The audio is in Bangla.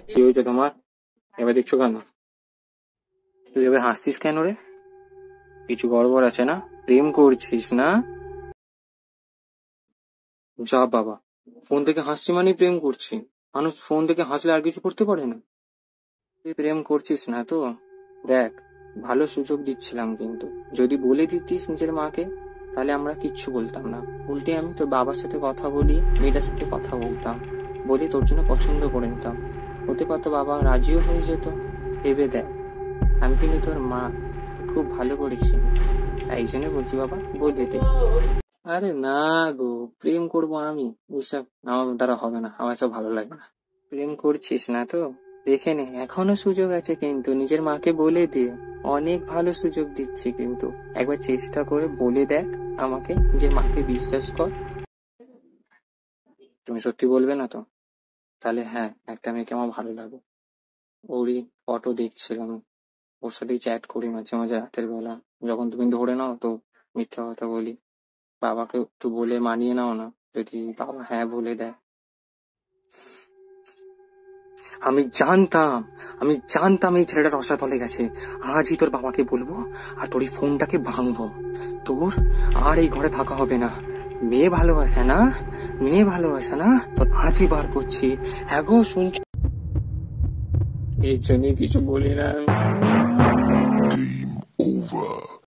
কি হয়েছে তোমার? এবার দেখছো কেন? তুই এবার হাসছিস কেন রে? কিছু গড়বড় আছে না? প্রেম করছিস না? যা বাবা, ফোন থেকে হাসছি মানেই প্রেম করছি? মানুষ ফোন থেকে হাসলে আর কিছু করতে পারে না। তুই প্রেম করছিস না তো? দেখ, ভালো সুযোগ দিচ্ছিলাম, কিন্তু যদি বলে দিতিস নিজের মাকে, তাহলে আমরা কিচ্ছু বলতাম না। উল্টে আমি তোর বাবার সাথে কথা বলি, মেয়েটার সাথে কথা বলতাম, বলে তোর জন্য পছন্দ করে নিতাম। হতে পারতো বাবা রাজিও হয়ে যেত। ভেবে দেখ, আমি কিন্তু তোর মা, খুব ভালো করেছি। তাই জন্য বলছি বাবা, বলে দে। আরে না গো, প্রেম করবো আমি? এসব আমার দ্বারা হবে না, আমার সব ভালো লাগে না। প্রেম করছিস না তো? দেখে নে, এখনো সুযোগ আছে, কিন্তু নিজের মাকে বলে দে। অনেক ভালো সুযোগ দিচ্ছি, কিন্তু একবার চেষ্টা করে বলে দেখ আমাকে, নিজের মাকে বিশ্বাস কর। তুমি সত্যি বলবে না তো? তাহলে হ্যাঁ, একটা মেয়েকে আমার ভালো লাগে। ওরই ফটো দেখছিলাম, ওর সাথেই চ্যাট করি মাঝে মাঝে রাতের বেলা। যখন তুমি ধরে নাও তো মিথ্যা কথা বলি। বাবাকে একটু বলে মানিয়ে নাও না, যদি বাবা হ্যাঁ বলে দেয়। আমি জানতাম, আমি জানতাম এই ছেলেটা রসাতলে গেছে। আজই তোর বাবাকে বলবো, আর তোর এই ফোনটাকে ভাঙবো। তোর আর এই ঘরে থাকা হবে না। মেয়ে ভালোবাসে না, মেয়ে ভালোবাসে না, তোর আজই বার করছি। হ্যাঁ গো, শুনছি। এই জন্যই কিছু বলি না। Game over.